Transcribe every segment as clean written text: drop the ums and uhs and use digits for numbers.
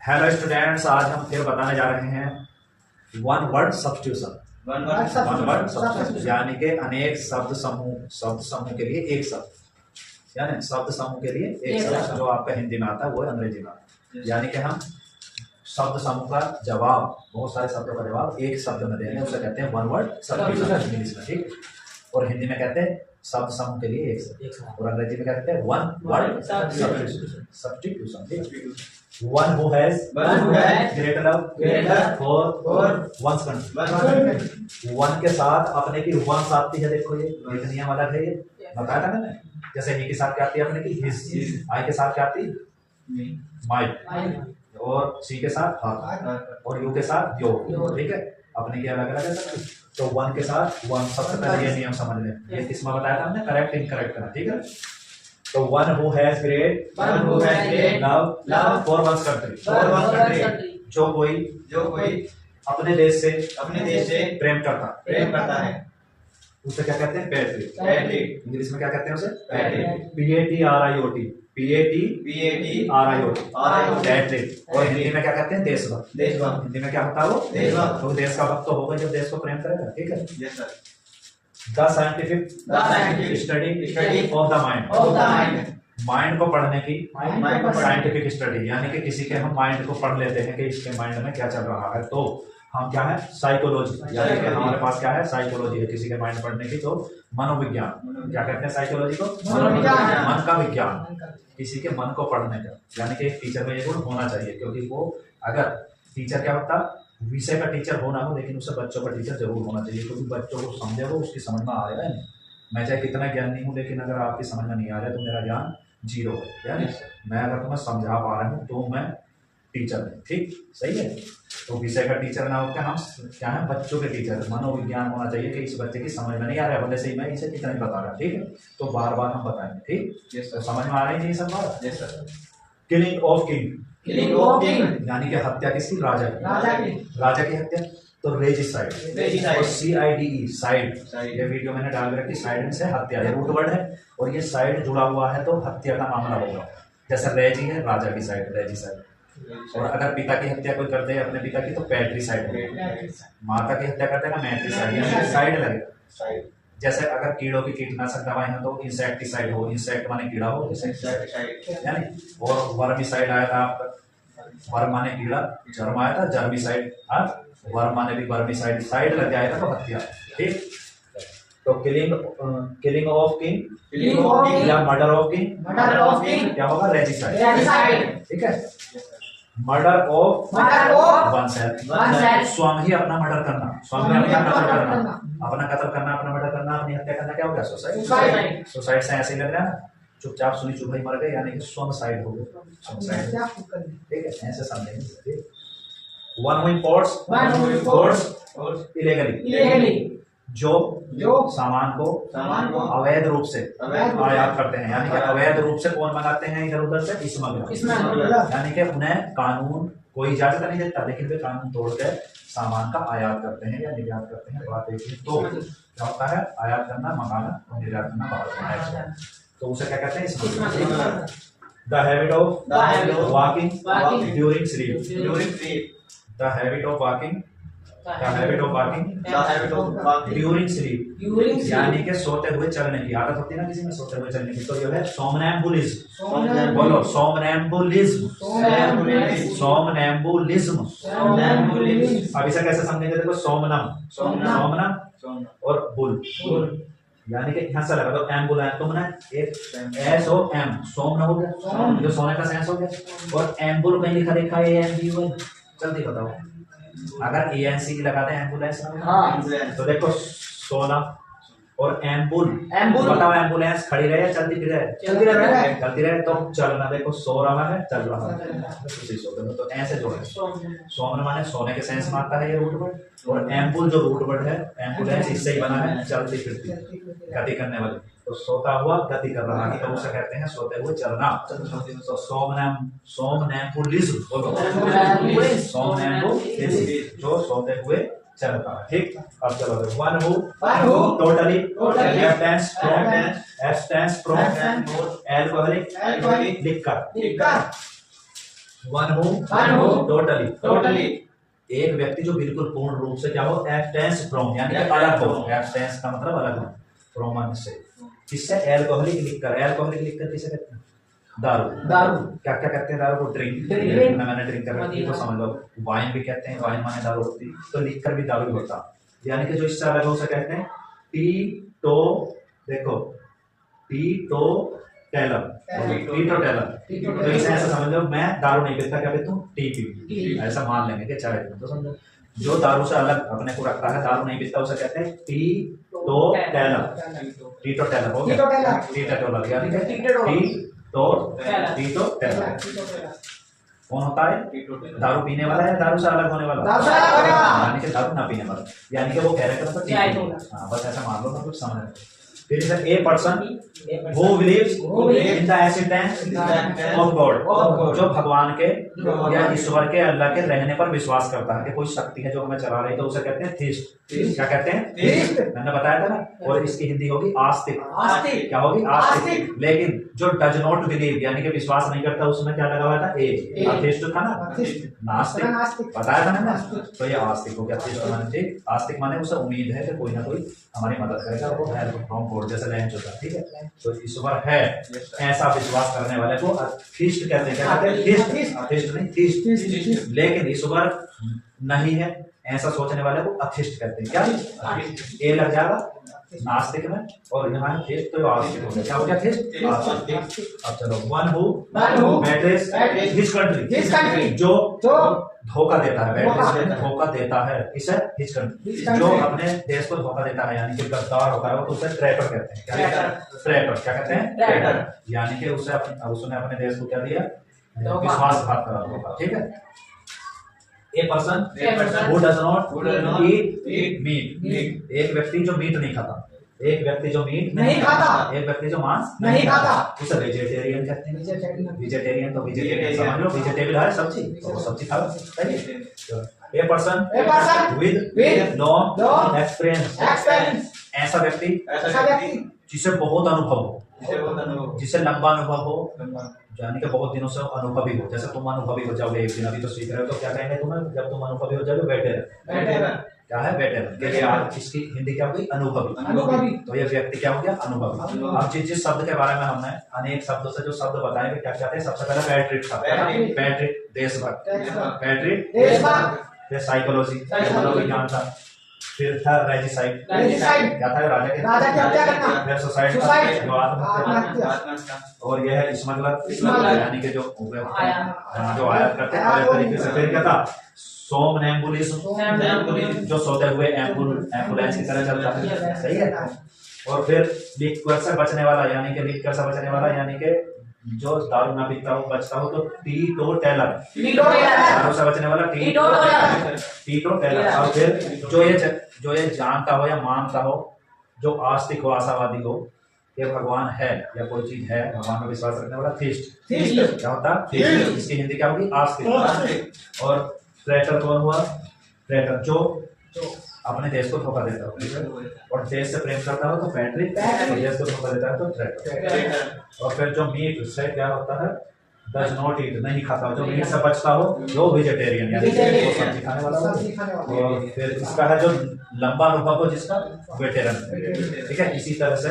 Hello students, आज हम फिर बताने जा रहे हैं one word substitution. One word substitution यानी कि अनेक शब्द समूह के लिए एक शब्द, यानी शब्द समूह के लिए एक शब्द। जो आपका हिंदी में आता है वो है अंग्रेजी में आता है। यानी कि हम शब्द समूह का जवाब, बहुत सारे शब्दों का जवाब एक शब्द में देंगे, उसे कहते हैं वन वर्ड सब्स्टिट्यूशन इंग्लिश में, ठीक। और हिंदी में कहते हैं शब्द समूह के लिए एक शब्द, और अंग्रेजी में कहते हैं one word substitution. One who has great love for one's country। one के साथ अपने की once आती है। देखो ये एक नियम अलग है, ये बताया था मैंने। जैसे he के साथ क्या आती है अपने की his, I के साथ क्या आती है my, और she के साथ her, और you के साथ your, ठीक है। अपने की अलग अलग है। तो one के साथ one, सबसे पहले ये नियम समझ लें। ये किसमें बताया था हमने, करेक्ट इनकरेक्ट करना, ठीक है। तो one who has great love for one's country। जो कोई अपने देश से प्रेम करता है उसे क्या कहते हैं, पैट्रियट। इंग्लिश में क्या कहते हैं उसे, पैट्रियट। पैट्रियट। और हिंदी में क्या कहते हैं, देशभक्त। हिंदी में क्या होता है वो, देशभक्त। तो देश का भक्त तो होगा जब देश को प्रेम करेगा, ठीक है। The scientific study of the mind। Mind को पढ़ने की साइंटिफिक स्टडी, यानी कि किसी के हम माइंड को पढ़ लेते हैं कि इसके माइंड में क्या चल रहा है, तो हम क्या है, साइकोलॉजी। यानी कि हमारे पास क्या है, साइकोलॉजी है किसी के माइंड पढ़ने की। तो मनोविज्ञान, क्या कहते हैं साइकोलॉजी को, मन का विज्ञान, किसी के मन को पढ़ने का। यानी कि एक टीचर में ये गुण होना चाहिए, क्योंकि वो अगर टीचर क्या होता, विषय का टीचर हो ना हो, लेकिन उसे बच्चों का टीचर जरूर होना चाहिए, क्योंकि बच्चों को समझे वो उसकी समझ में आ रहा है। मैं चाहे कितना ज्ञान नहीं हूँ, लेकिन अगर आपकी समझ में नहीं आ रहा है तो मेरा ज्ञान जीरो है। यानी मैं अगर तुम्हें समझा पा रहा हूँ तो मैं टीचर हूँ, ठीक, सही है। तो विषय का टीचर ना होकर हम क्या है, बच्चों के टीचर। मनोविज्ञान होना चाहिए कि इस बच्चे की समझ में नहीं आ रहा है, भले से ही मैं इसे कितना ही बता रहा, ठीक है। तो बार बार हम बताएंगे, ठीक। तो समझ में आ रही है ये सब बात। किलिंग ऑफ किंग यानी कि हत्या किसकी, राजा की हत्या। तो रेजिसाइड, और CIDE साइड, ये वीडियो मैंने डाल रखी। साइड से हत्या, ये रूट वर्ड है, और ये साइड जुड़ा हुआ है तो हत्या का मामला होगा। जैसे रेजी है राजा की साइड, रेजिसाइड। और अगर पिता की हत्या कोई कर दे अपने पिता की तो पैट्रिसाइड होगा। माता की हत्या करते हैं मैट्रिसाइड, यानी साइड लगेगा। जैसे अगर कीड़ों की कीटनाशक दवाएं हैं तो इंसेक्टिसाइड हो, इंसेक्ट माने कीड़ा हो, यानी। और वर्मिसाइड आया था आपका, वर्म माने कीड़ा, जर्म आया था जर्मिसाइड, वर्म माने भी वर्मिसाइड, साइड लग जाएगा तो हत्या, ठीक। तो किलिंग ऑफ किंग या मर्डर ऑफ किंग क्या होगा, रेजिसाइड, ठीक है। मर्डर ऑफ वनसेल्फ, स्वयं ही अपना मर्डर करना, अपना कत्ल करना, अपना मर्डर करना, अपनी हत्या करना, क्या हो गया, सुसाइड। सुसाइड से ऐसे ही लग रहा है ना, चुपचाप सुनी चुप ही मर गए, यानी कि स्वसाइड हो गए, ठीक है। ऐसे समझेंगे। वन हु इंपोर्ट्स इलीगली, जो सामान को अवैध रूप से आयात करते हैं, यानी कि अवैध रूप से कौन मंगाते हैं इधर उधर से, स्मगलर। यानी कि उन्हें कानून कोई इजाजत नहीं देता, लेकिन वे कानून तोड़ के सामान का आयात करते हैं या निर्यात करते हैं। बात एक ही, तो क्या होता है, आयात करना, मंगाना और निर्यात करना बात है। तो उसे क्या कहते हैं, smuggler. The habit of walking during sleep, the habit of walking during sleep, यानी कि सोते हुए चलने की आदत होती है ना किसी में, सोते हुए चलने की। तो यह है सोमनैम्बुलिज्म। बोलो सोमनैम्बुलिज्म। अब इसे कैसे समझेंगे, देखो सोमनम और बुल, यानी कि यहाँ से लगा दो एम्बुलेंस, तो मैंने एक SOM, सोम ना हो गया, जो सोने का सेंस हो गया। और एम्बुल कहीं लिखा देखा है AMBUL, जल्दी बताओ। अगर ANC लगा दें एम्बुलेंस, तो देखो सोना और एम्बुल, बताओ एम्बुलेंस खड़ी रहे, चलती रहे, तो चलना, देखो सो रहा है, चल रहा है, तो ऐसे जोड़े। सोमन माने सोने के सेंस में आता है ये रूट वर्ड, और एम्बुल जो रूट वर्ड है, एम्बुलेंस इससे ही बना है, चलती फिरती गति करने वाली। तो सोता हुआ गति कर रहा है, तो उसे कहते हैं सोते हुए चलना। तो सोमनैम्बुलिज्म, बोलो सोमनैम्बुलिज्म, जो सोते हुए चलता है, ठीक। अब चलो one who totally abstains from alcoholic liquor, one who totally एक व्यक्ति जो बिल्कुल पूर्ण रूप से क्या हो, एब्सटेंस फ्रॉम यानी कि अलग हो, एब्सटेंस का मतलब अलग हो, फ्रॉम से। किससे? Alcoholic liquor. एल्कोहलिक लिकर किसे कहते हैं? दारू। क्या क्या कहते हैं दारू को? ड्रिंक। मैंने ड्रिंक कर रखी तो समझ लो। वाइन भी कहते हैं, वाइन माने दारू होती, तो लिकर भी दारू होता, यानी कि जो इससे अलग हो उसे कहते हैं टीटो। देखो टीटो टेलर। तो इसे ऐसा समझ लो, मैं दारू नहीं पीता, क्या पीता हूँ? टी पी, ऐसा मान लेंगे कि चाय पीता। तो समझो जो दारू से अलग अपने को रखता है, दारू नहीं पीता, उसे कहते हैं टीटो टेलर। टीटो टेलर हो गया, टीटो यानी कि टीटो टेलर। कौन होता है? दारू पीने वाला है, दारू से अलग होने वाला, यानी कि दारू ना पीने वाला, यानी कि वो कह रहे थे बस ऐसा मान लो ना, कुछ समझ। फिर इसे a person who believes in the existence of God, जो भगवान के या ईश्वर के, अल्लाह के रहने पर विश्वास करता है कि कोई शक्ति है जो हमें चला रही है, तो उसे कहते हैं थीस्ट। क्या कहते हैं? थीस्ट। मैंने बताया था ना। और इसकी हिंदी होगी आस्तिक। क्या होगी? आस्तिक। लेकिन जो डज नॉट बिलीव यानी कि विश्वास नहीं करता, उसमें क्या लगा हुआ था? ए। अथीस्ट था ना, नास्तिक बताया था मैंने। तो ये आस्तिक हो गया। अथीस्ट माने ठीक, आस्तिक माने उसे उम्मीद है कि कोई ना कोई हमारी मदद करेगा, वो हेल्प फ्रॉम गॉड जैसे लैंच होता है, ठीक है। तो ईश्वर है ऐसा विश्वास करने वाले को अथीस्ट कहते हैं। क्या कहते हैं? अथीस्ट नहीं, थीस्ट। लेकिन ईश्वर नहीं है ऐसा सोचने वाले को अथिस्ट कहते हैं। क्या? ए लग जाएगा नास्तिक में, और यहाँ थीस्ट, तो आस्तिक हो गया। क्या हो गया? थीस्ट, आस्तिक। अब चलो, वन हु बेट्रेस हिज कंट्री, जो धोखा देता है, बेट्रेस धोखा देता है, इसे हिज कंट्री, जो अपने देश को धोखा देता है, यानी कि गद्दार होता है, तो उसे ट्रैटर कहते हैं। क्या? ट्रैटर। क्या कहते हैं? ट्रैटर। यानी कि उसने अपने देश को क्या दिया? विश्वासघात करा धोखा, ठीक है। A person who does not eat meat, एक व्यक्ति जो मीट नहीं खाता, एक व्यक्ति जो मीट नहीं खाता, एक व्यक्ति जो मांस नहीं खाता, उसे वेजिटेरियन कहते हैं। वेजिटेरियन तो वेजिटेरियन समझ लो, वेजिटेबल है सब्जी, तो वो सब्जी खा सही है। A person with no experience, ऐसा व्यक्ति जिसे बहुत अनुभव हो, जिसे लंबा अनुभव हो, यानी कि बहुत दिनों से अनुभवी हो। जैसे तुम अनुभवी हो जाओगे एक दिन, अभी तो सीख रहे हो, तो क्या कहेंगे तुम्हें जब तुम अनुभवी हो जाओगे? वेटेरन। क्या है? वेटेरन के लिए आज इसकी हिंदी क्या होगी? अनुभवी। तो ये व्यक्ति क्या हो गया? अनुभवी। अब जिस शब्द के बारे में हमने अनेक शब्दों से जो शब्द बताए, क्या कहते हैं? सबसे पहले पैट्रिक शब्द, पैट्रिक देशभक्त, पैट्रिक फिर साइकोलॉजी ज्ञान था, फिर था रेजिसाइड, क्या था? राजा के हत्या करना, फिर सुसाइड, और यह है स्मगलर, यानी कि जो आयात करते हैं अलग तरीके से। फिर क्या था? सोमनैम्बुलिज्म, जो सोते हुए एम्बुलेंस की तरह चलता है, सही है। और फिर लिक्वर से बचने वाला, यानी कि लिक्वर से बचने वाला, यानी कि जो दारू ना पीता हो, बचता हो, तो टीटो टेलर। दारू से बचने वाला टीटो टेलर। और फिर जो ये जानता हो या मानता हो, जो आस्तिक हो, आशावादी हो, ये भगवान है या कोई चीज है, भगवान में विश्वास रखने वाला थीस्ट। क्या होता है? इसकी हिंदी क्या होगी? आस्तिक। और ट्रैटर कौन हुआ? ट्रैटर जो अपने देश को धोखा देता हो, और देश से प्रेम करता हो तो पैट्रिक, और देश को धोखा देता है तो ट्रैटर। और फिर जो मीट से क्या होता है? डज नॉट ईट, नहीं खाता, जो मीट से बचता हो, जो वेजिटेरियन यानी वो सब्जी खाने वाला हो। और फिर इसका है जो लंबा अनुभव हो, जिसका वेटेरन, ठीक है। इसी तरह से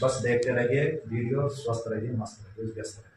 बस देखते रहिए वीडियो, स्वस्थ रहिए, मस्त रहिए, व्यस्त रहिए।